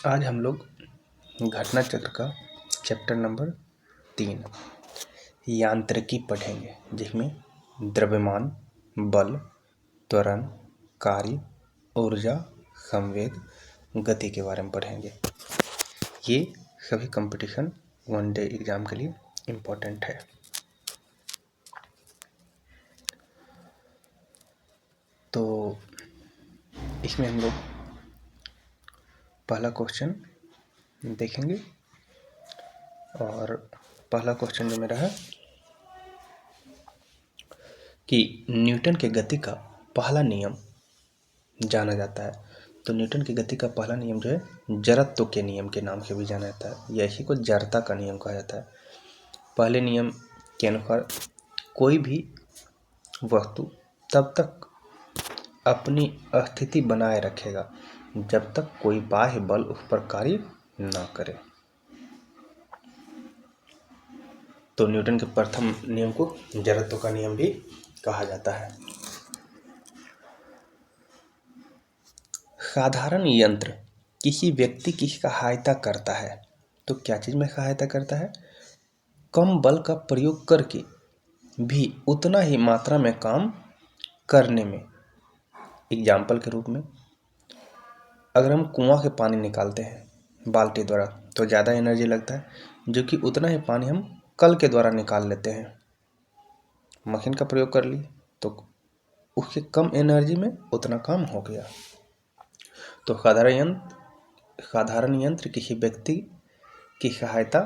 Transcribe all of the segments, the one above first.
आज हम लोग घटना चक्र का चैप्टर नंबर 3 यांत्रिकी पढ़ेंगे, जिसमें द्रव्यमान, बल, त्वरण, कार्य, ऊर्जा, संवेग, गति के बारे में पढ़ेंगे। ये सभी कंपटीशन वन डे एग्जाम के लिए इम्पोर्टेंट है। तो इसमें हम लोग पहला क्वेश्चन देखेंगे और पहला क्वेश्चन जो मेरा है कि न्यूटन के गति का पहला नियम जाना जाता है। तो न्यूटन की गति का पहला नियम जो है जड़त्व के नियम के नाम से भी जाना जाता है, या इसी को जड़ता का नियम कहा जाता है। पहले नियम के अनुसार कोई भी वस्तु तब तक अपनी स्थिति बनाए रखेगा जब तक कोई बाह्य बल उस पर कार्य ना करे। तो न्यूटन के प्रथम नियम को जड़त्व का नियम भी कहा जाता है। साधारण यंत्र किसी व्यक्ति की सहायता करता है, तो क्या चीज में सहायता करता है? कम बल का प्रयोग करके भी उतना ही मात्रा में काम करने में। एग्जाम्पल के रूप में अगर हम कुआं से पानी निकालते हैं बाल्टी द्वारा तो ज़्यादा एनर्जी लगता है, जो कि उतना ही पानी हम कल के द्वारा निकाल लेते हैं। मशीन का प्रयोग कर ली तो उसके कम एनर्जी में उतना काम हो गया। तो साधारण यंत्र किसी व्यक्ति की सहायता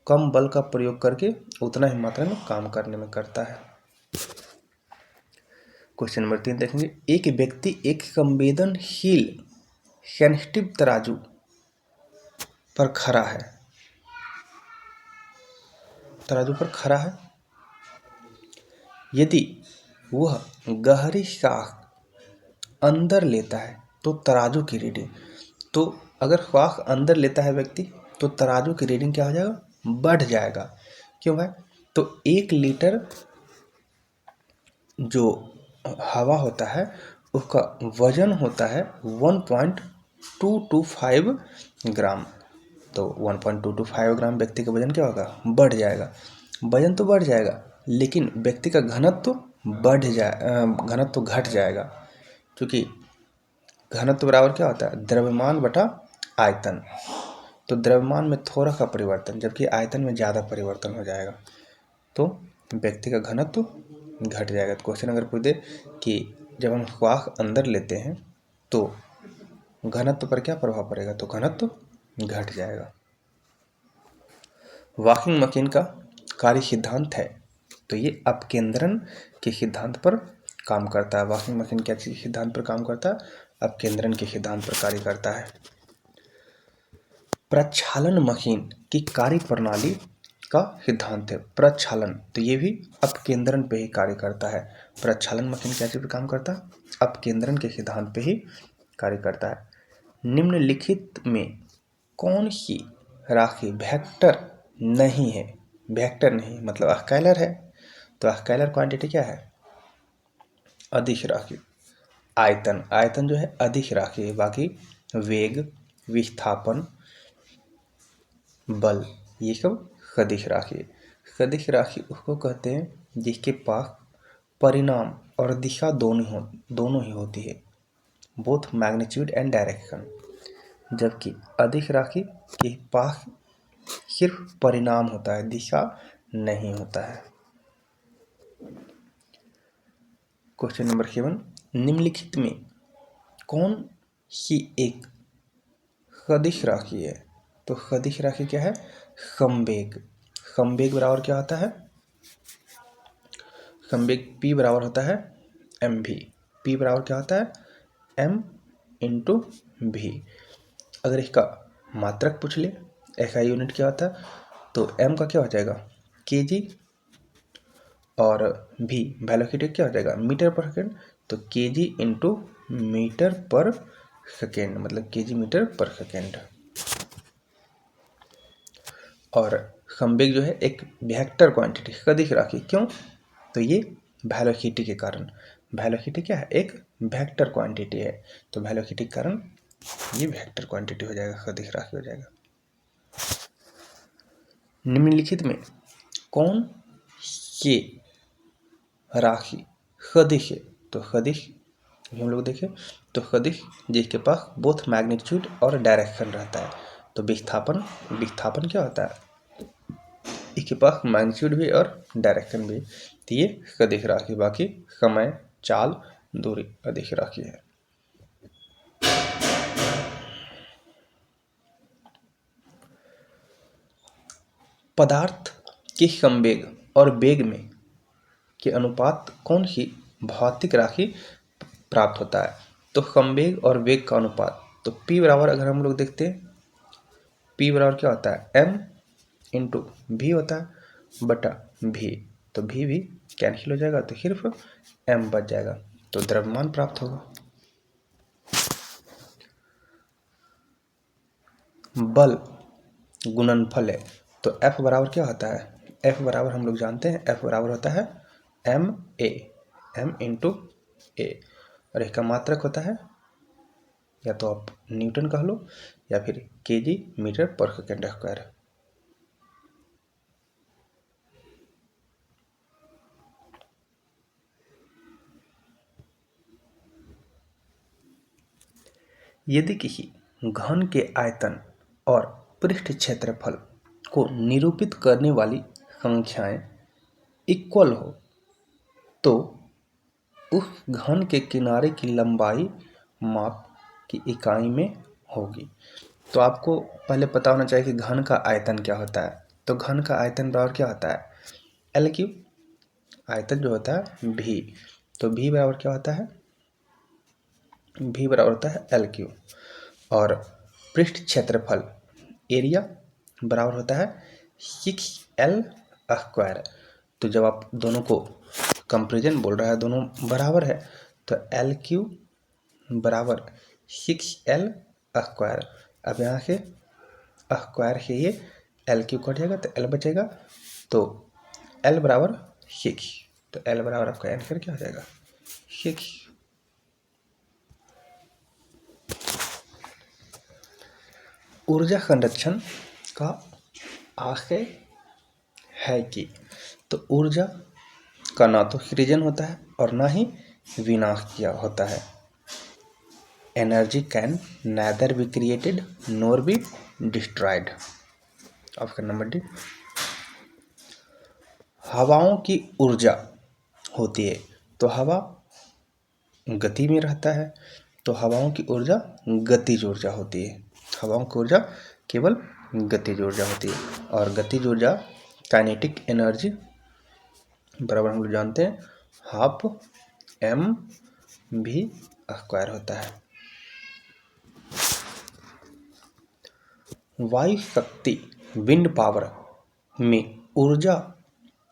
कम बल का प्रयोग करके उतना ही मात्रा में काम करने में करता है। क्वेश्चन नंबर 3 देखेंगे। एक व्यक्ति एक संवेदनशील सेंसिटिव तराजू पर खड़ा है। यदि वह गहरी सांस अंदर लेता है तो तराजू की रीडिंग, तो अगर श्वास अंदर लेता है व्यक्ति तो तराजू की रीडिंग क्या हो जाएगा? बढ़ जाएगा। क्यों भाई? तो 1 लीटर जो हवा होता है उसका वजन होता है 1.225 ग्राम। तो 1.225 ग्राम व्यक्ति का वजन क्या होगा? बढ़ जाएगा। वजन तो बढ़ जाएगा लेकिन व्यक्ति का घनत्व घनत्व घट जाएगा, क्योंकि घनत्व बराबर क्या होता है? द्रव्यमान बटा आयतन। तो द्रव्यमान में थोड़ा सा परिवर्तन जबकि आयतन में ज़्यादा परिवर्तन हो जाएगा, तो व्यक्ति का घनत्व घट जाएगा। तो क्वेश्चन अगर पूछ दे कि जब हम श्वास अंदर लेते हैं तो घनत्व पर क्या प्रभाव पड़ेगा? तो घनत्व घट जाएगा। वॉशिंग मशीन का कार्य सिद्धांत है, तो ये अपकेंद्रण के सिद्धांत पर काम करता है। वॉशिंग मशीन क्या सिद्धांत पर काम करता है? अपकेंद्रण के सिद्धांत पर कार्य करता है। प्रक्षालन मशीन की कार्य प्रणाली का सिद्धांत है। प्रक्षालन, तो ये भी अपकेंद्रण पे ही कार्य करता है। प्रक्षालन मशीन क्या चीज पे काम करता है? अपकेंद्रण के सिद्धांत पे ही कार्य करता है। निम्नलिखित में कौन सी राशि वेक्टर नहीं है? वेक्टर नहीं मतलब स्केलर है। तो स्केलर क्वांटिटी क्या है? अदिश राशि। आयतन जो है अदिश राशि है। बाकी वेग, विस्थापन, बल, ये सब सदिश राशि। सदिश राशि उसको कहते हैं जिसके पास परिणाम और दिशा दोनों ही होती है, बोथ मैग्नीट्यूड एंड डायरेक्शन। जबकि अदिश राशि के पास सिर्फ परिणाम होता है, दिशा नहीं होता है। क्वेश्चन नंबर 7, निम्नलिखित में कौन सी एक सदिश राशि है? तो सदिश राशि क्या है? संवेग। संवेग बराबर क्या होता है? संवेग P बराबर होता है mv। P बराबर क्या होता है? m into v। अगर इसका मात्रक पूछ ले, SI यूनिट क्या होता है, तो m का क्या हो जाएगा? kg और v वेलोसिटी क्या हो जाएगा? मीटर पर सेकेंड। तो kg इंटू मीटर पर सेकेंड मतलब kg मीटर पर सेकेंड। और संवेग जो है एक वेक्टर क्वांटिटी सदिश राशि। क्यों? तो ये वेलोसिटी के कारण। वेलोसिटी क्या है? एक वेक्टर क्वांटिटी है, तो वेलोसिटी के कारण ये वेक्टर क्वांटिटी हो जाएगा, सदिश राशि हो जाएगा। निम्नलिखित में कौन ये राशि सदिश है? तो सदिश हम लोग देखें तो सदिश जिसके पास बोथ मैग्नीट्यूड और डायरेक्शन रहता है। तो विस्थापन, विस्थापन क्या होता है? इसके पास मैग्नीट्यूड भी और डायरेक्शन भी। तो ये सदिश राशि, बाकी समय, चाल, दूरी अदिश राशि है। पदार्थ के संवेग और वेग में के अनुपात कौन सी भौतिक राशि प्राप्त होता है? तो संवेग और वेग का अनुपात, तो P बराबर अगर हम लोग देखते हैं, P बराबर क्या होता है? M इंटू भी होता है बटा भी। तो भी कैंसिल हो जाएगा, तो सिर्फ M बच जाएगा, तो द्रव्यमान प्राप्त होगा। बल गुणनफल है, तो F बराबर क्या होता है? F बराबर हम लोग जानते हैं, F बराबर होता है M इंटू ए, और इसका मात्रक होता है, या तो आप न्यूटन कह लो या फिर केजी मीटर पर सेकेंड स्क्वायर। यदि किसी घन के आयतन और पृष्ठ क्षेत्रफल को निरूपित करने वाली संख्याएं इक्वल हो तो उस घन के किनारे की लंबाई माप की इकाई में होगी। तो आपको पहले पता होना चाहिए कि घन का आयतन क्या होता है। तो घन का आयतन बराबर क्या होता है? L Q. आयतन जो होता है भी, तो भी बराबर क्या होता है? भी बराबर होता है एल क्यू। और पृष्ठ क्षेत्रफल एरिया बराबर होता है 6L स्क्वायर। तो जब आप दोनों को कंपेरिजन बोल रहा है, दोनों बराबर है, तो एल क्यू बराबर 6L स्क्वायर। अब यहाँ से स्क्वायर से ये एल क्यू कट जाएगा तो एल बचेगा, तो एल बराबर 6, तो एल बराबर आपका आंसर क्या हो जाएगा? 6। ऊर्जा संरक्षण का आशय है कि, तो ऊर्जा का ना तो सृजन होता है और ना ही विनाश किया होता है। Energy can nether be created NOR be destroyed. Option number D. हवाओं की ऊर्जा होती है, तो हवा गति में रहता है, तो हवाओं की ऊर्जा गतिज ऊर्जा होती है। हवाओं की ऊर्जा केवल गतिज ऊर्जा होती है, और गतिज ऊर्जा काइनेटिक एनर्जी बराबर हम लोग जानते हैं हाफ एम भी स्क्वायर होता है। वायु शक्ति विंड पावर में ऊर्जा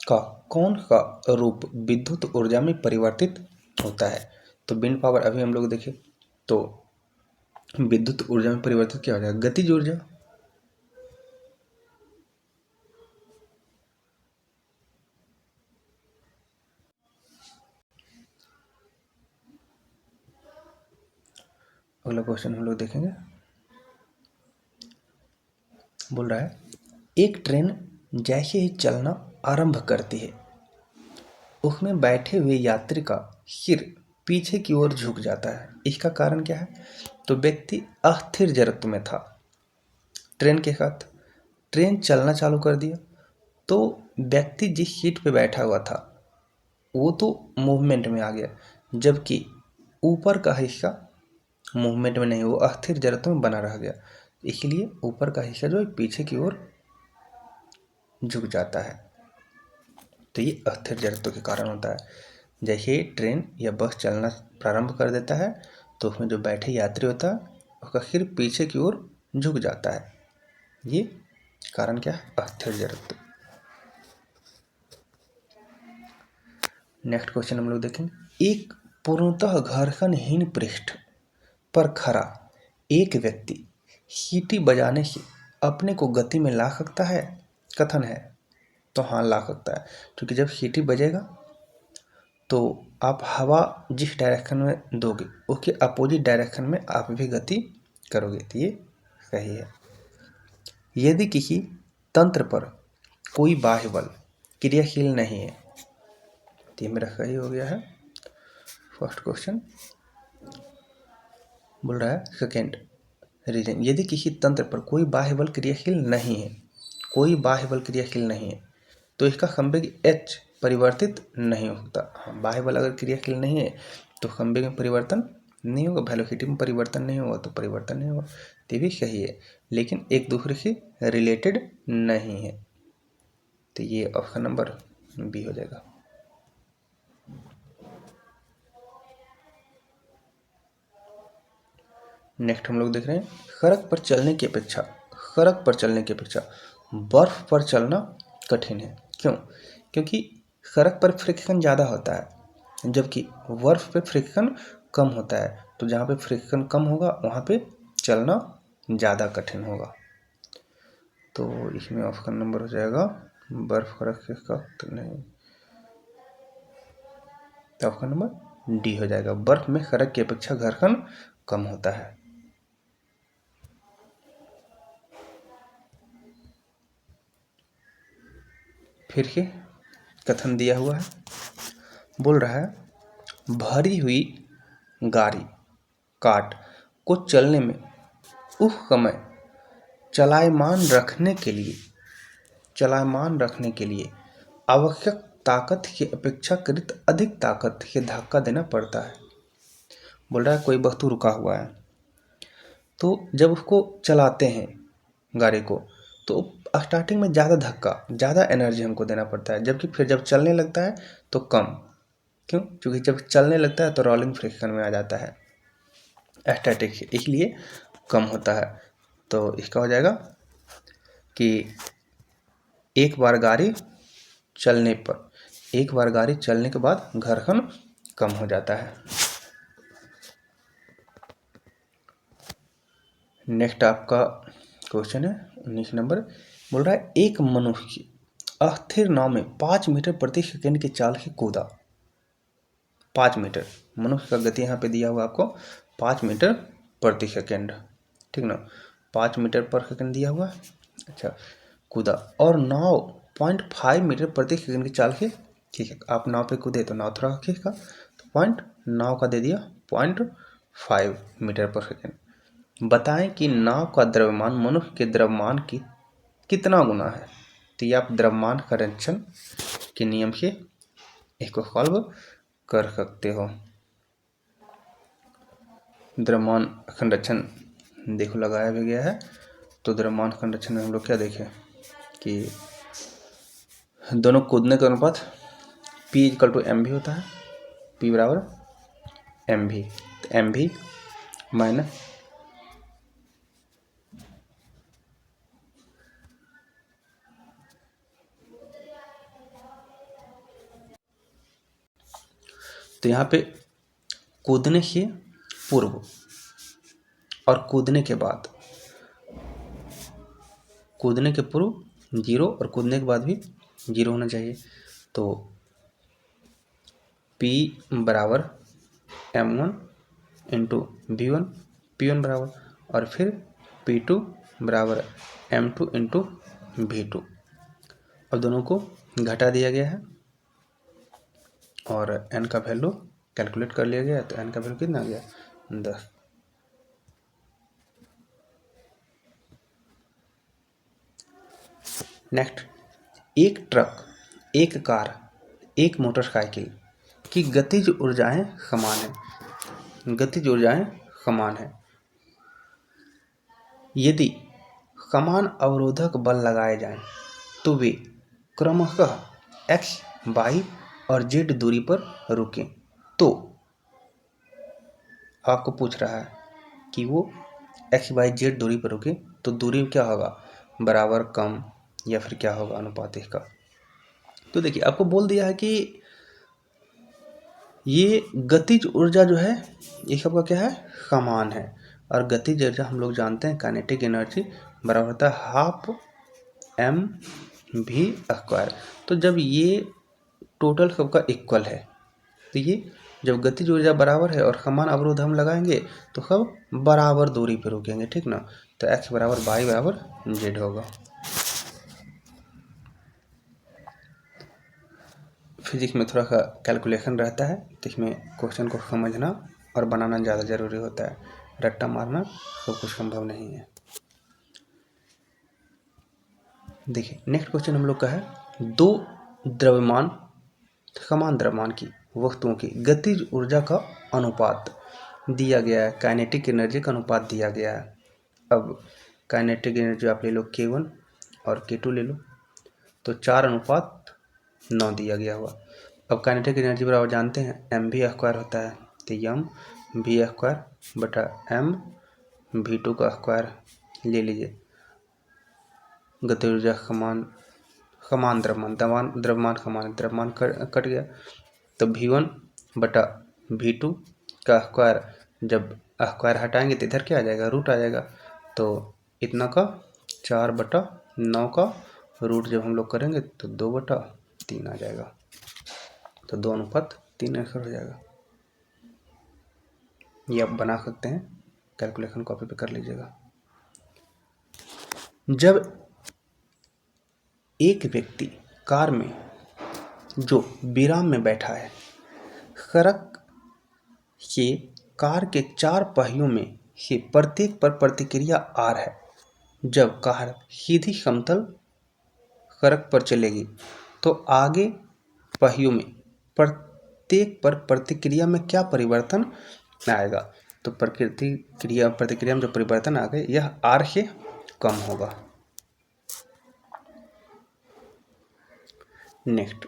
का कौन सा रूप विद्युत ऊर्जा में परिवर्तित होता है? तो विंड पावर अभी हम लोग देखें तो विद्युत ऊर्जा में परिवर्तित क्या हो जाएगा? गतिज ऊर्जा। अगला क्वेश्चन हम लोग देखेंगे, बोल रहा है एक ट्रेन जैसे ही चलना आरंभ करती है उसमें बैठे हुए यात्री का सिर पीछे की ओर झुक जाता है। इसका कारण क्या है? तो व्यक्ति अस्थिर जड़त्व में था ट्रेन के साथ, ट्रेन चलना चालू कर दिया तो व्यक्ति जिस सीट पे बैठा हुआ था वो तो मूवमेंट में आ गया, जबकि ऊपर का हिस्सा मूवमेंट में नहीं, वो अस्थिर जड़त्व में बना रह गया। इसलिए ऊपर का हिस्सा जो है पीछे की ओर झुक जाता है। तो ये अस्थिर जड़त्व के कारण होता है। जैसे ही ट्रेन या बस चलना प्रारंभ कर देता है तो उसमें जो बैठे यात्री होता है उसका सिर पीछे की ओर झुक जाता है। ये कारण क्या है? अस्थिर जड़त्व। नेक्स्ट क्वेश्चन हम लोग देखेंगे, एक पूर्णतः घर्षणहीन पृष्ठ पर खड़ा एक व्यक्ति सीटी बजाने से अपने को गति में ला सकता है? कथन है, तो हाँ ला सकता है, क्योंकि जब सीटी बजेगा तो आप हवा जिस डायरेक्शन में दोगे उसके अपोजिट डायरेक्शन में आप भी गति करोगे तो ये सही है। यदि किसी तंत्र पर कोई बाह्य बल क्रियाशील नहीं है, तो ये मेरा सही हो गया है फर्स्ट क्वेश्चन। बोल रहा है सेकेंड रीजन, यदि किसी तंत्र पर कोई बाह्य बल क्रियाशील नहीं है, कोई बाह्य बल क्रियाशील नहीं है, तो इसका संवेग H परिवर्तित नहीं होता। हाँ, बाह्य बल अगर क्रियाशील नहीं है तो संवेग में परिवर्तन नहीं होगा, वेलोसिटी में परिवर्तन नहीं होगा, तो परिवर्तन नहीं होगा, तो भी सही है, लेकिन एक दूसरे से रिलेटेड नहीं है, तो ये ऑप्शन नंबर बी हो जाएगा। नेक्स्ट हम लोग देख रहे हैं सड़क पर चलने की अपेक्षा बर्फ पर चलना कठिन है। क्यों? क्योंकि सड़क पर फ्रिक्शन ज़्यादा होता है, जबकि बर्फ पे फ्रिक्शन कम होता है, तो जहाँ पे फ्रिक्शन कम होगा वहाँ पे चलना ज़्यादा कठिन होगा, तो इसमें ऑप्शन नंबर हो जाएगा बर्फ सड़क का तो नहीं, तो ऑप्शन नंबर डी हो जाएगा। बर्फ में सड़क की अपेक्षा घर्षण कम होता है। फिर ये कथन दिया हुआ है, बोल रहा है भरी हुई गाड़ी काट को चलने में उस समय चलायमान रखने के लिए आवश्यक ताकत की अपेक्षाकृत अधिक ताकत से धक्का देना पड़ता है। बोल रहा है कोई वस्तु रुका हुआ है, तो जब उसको चलाते हैं गाड़ी को, तो स्टार्टिंग में ज़्यादा एनर्जी हमको देना पड़ता है, जबकि फिर जब चलने लगता है तो कम। क्यों? क्योंकि जब चलने लगता है तो रोलिंग फ्रिक्शन में आ जाता है स्टैटिक, इसलिए कम होता है। तो इसका हो जाएगा कि एक बार गाड़ी चलने के बाद घर्षण कम हो जाता है। नेक्स्ट आपका क्वेश्चन है 19 नंबर, बोल रहा है एक मनुष्य अस्थिर नाव में 5 मीटर प्रति सेकंड की चाल से कूदा। 5 मीटर मनुष्य का गति यहाँ पे दिया हुआ आपको 5 मीटर प्रति सेकंड, ठीक ना, 5 मीटर पर सेकंड दिया हुआ। अच्छा, कूदा और नाव 0.5 मीटर प्रति सेकंड की चाल से, ठीक है, आप नाव पे कूदे तो नाव थोड़ा खींचेगा, तो पॉइंट नाव का दे दिया 0.5 मीटर पर सेकंड। बताएं कि नाव का द्रव्यमान मनुष्य के द्रव्यमान की कितना गुना है। तो ये आप द्रव्यमान संरक्षण के नियम से इसको सॉल्व कर सकते हो। द्रव्यमान संरक्षण देखो लगाया भी गया है, तो द्रव्यमान संरक्षण में हम लोग क्या देखें कि दोनों कूदने का अनुपात P = mv होता है, P = mv, तो mv माइनस तो यहाँ पे कूदने से पूर्व और कूदने के पूर्व 0 और कूदने के बाद भी 0 होना चाहिए, तो P = m1 × v1, P1 बराबर, और फिर P2 = m2 × v2। अब दोनों को घटा दिया गया है और n का वैल्यू कैलकुलेट कर लिया गया है, तो n का वैल्यू कितना आ गया 10। नेक्स्ट, एक ट्रक, एक कार, एक मोटरसाइकिल की गतिज ऊर्जाएं समान है। यदि समान अवरोधक बल लगाए जाएं तो वे क्रमशः x, y और z दूरी पर रुकें। तो आपको पूछ रहा है कि वो x, y, z दूरी पर रुके तो दूरी क्या होगा, बराबर, कम, या फिर क्या होगा अनुपात इसका। तो देखिए आपको बोल दिया है कि ये गतिज ऊर्जा जो है ये सबका क्या है, समान है, और गतिज ऊर्जा हम लोग जानते हैं काइनेटिक एनर्जी बराबर होता है 12 mv²। तो जब ये टोटल सबका इक्वल है तो ये जब गतिज ऊर्जा बराबर है और समान अवरोध हम लगाएंगे तो सब बराबर दूरी पे रुकेंगे, ठीक ना। तो x बराबर y बराबर z होगा। फिजिक्स में थोड़ा सा कैलकुलेशन रहता है, तो इसमें क्वेश्चन को समझना और बनाना ज़्यादा ज़रूरी होता है, रट्टा मारना सब कुछ संभव नहीं है। देखिए नेक्स्ट क्वेश्चन हम लोग का है, दो द्रव्यमान समान द्रव्यमान की वस्तुओं की गतिज ऊर्जा का अनुपात दिया गया है, काइनेटिक एनर्जी का अनुपात दिया गया है। अब काइनेटिक एनर्जी आप ले लो K1 और K2 ले लो, तो 4:9 दिया गया हुआ। अब काइनेटिक एनर्जी बराबर जानते हैं mv² होता है, तो mv² बटा mv2 का स्क्वायर ले लीजिए। गतिज ऊर्जा समान द्रव्यमान समान द्रव्यमान कट गया, तो V1 बटा V2 का स्क्वायर, जब स्क्वायर हटाएंगे तो इधर क्या आ जाएगा, रूट आ जाएगा। तो इतना का 4/9 का रूट जब हम लोग करेंगे तो 2/3 आ जाएगा, तो 2:3 आंसर हो जाएगा। ये आप बना सकते हैं, कैलकुलेशन कॉपी पे कर लीजिएगा। जब एक व्यक्ति कार में जो विराम में बैठा है, सड़क के कार के 4 पहियों में से प्रत्येक पर प्रतिक्रिया R है। जब कार सीधी समतल सड़क पर चलेगी तो आगे पहियों में प्रत्येक पर प्रतिक्रिया में क्या परिवर्तन आएगा। तो प्रतिक्रिया में जो परिवर्तन आ गए यह R से कम होगा। नेक्स्ट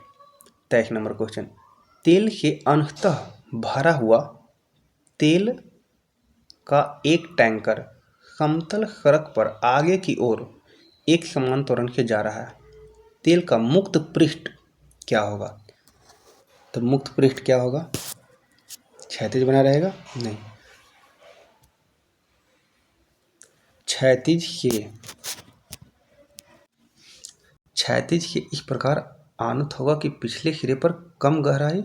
23 नंबर क्वेश्चन, तेल से अंततः भरा हुआ तेल का एक टैंकर समतल सड़क पर आगे की ओर एक समान त्वरण से जा रहा है, तेल का मुक्त पृष्ठ क्या होगा। तो मुक्त पृष्ठ क्या होगा, क्षैतिज बना रहेगा, नहीं, क्षैतिज के इस प्रकार आनत होगा कि पिछले सिरे पर कम गहराई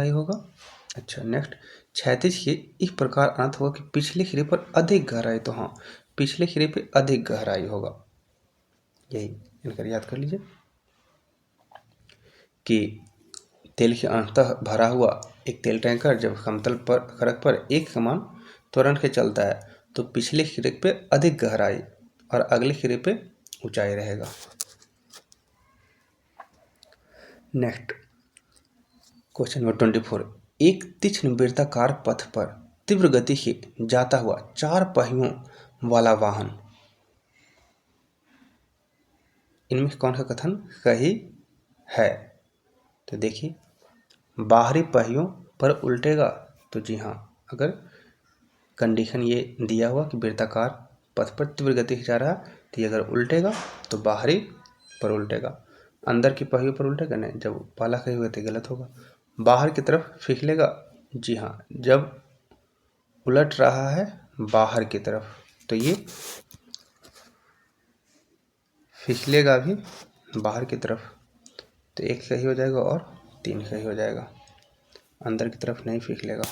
होगा। अच्छा नेक्स्ट, क्षैतिज के इस प्रकार आनत होगा कि पिछले सिरे पर अधिक गहराई, तो हाँ पिछले सिरे पे अधिक गहराई होगा। यही इनका याद कर लीजिए कि तेल के अंततः भरा हुआ एक तेल टैंकर जब समतल पर सड़क पर एक समान त्वरण से चलता है तो पिछले सिरे पे अधिक गहराई और अगले सिरे पे ऊंचाई रहेगा। नेक्स्ट क्वेश्चन नंबर 24, एक तीक्ष्ण वृत्ताकार पथ पर तीव्र गति से जाता हुआ 4 पहियों वाला वाहन, इनमें कौन सा कथन सही है। तो देखिए बाहरी पहियों पर उल्टेगा, तो जी हाँ, अगर कंडीशन ये दिया हुआ कि वृत्ताकार पथ पर तीव्र गति से जा रहा है तो ये अगर उल्टेगा तो बाहरी पर उल्टेगा, अंदर की पहियों पर उल्टेगा नहीं, जब पाला कही हुआ तो गलत होगा। बाहर की तरफ फिसलेगा, जी हाँ, जब उलट रहा है बाहर की तरफ तो ये फिसलेगा भी बाहर की तरफ, तो 1 सही हो जाएगा और 3 सही हो जाएगा, अंदर की तरफ नहीं फिसलेगा।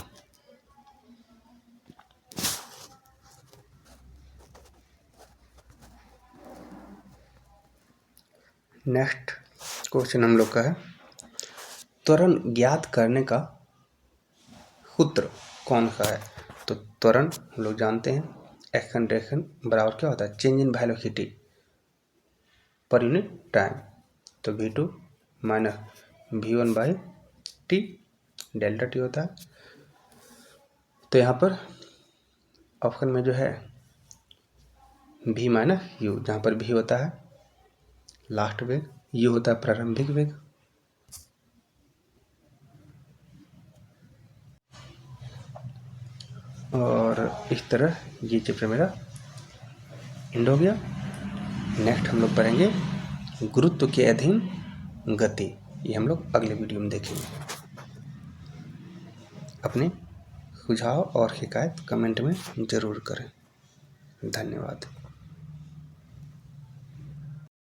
नेक्स्ट क्वेश्चन हम लोग का है, त्वरण ज्ञात करने का सूत्र कौन सा है। तो त्वरण हम लोग जानते हैं एक्सेलरेशन बराबर क्या होता है, change in velocity per unit time, तो v2 minus v1/t delta T होता है। तो यहाँ पर ऑप्शन में जो है v माइनस यू, जहाँ पर v होता है लास्ट वेग, यू होता है प्रारंभिक वेग। और इस तरह ये चैप्टर मेरा एंड हो गया। नेक्स्ट हम लोग पढ़ेंगे गुरुत्व के अधीन गति, ये हम लोग अगले वीडियो में देखेंगे। अपने सुझाव और शिकायत कमेंट में ज़रूर करें। धन्यवाद।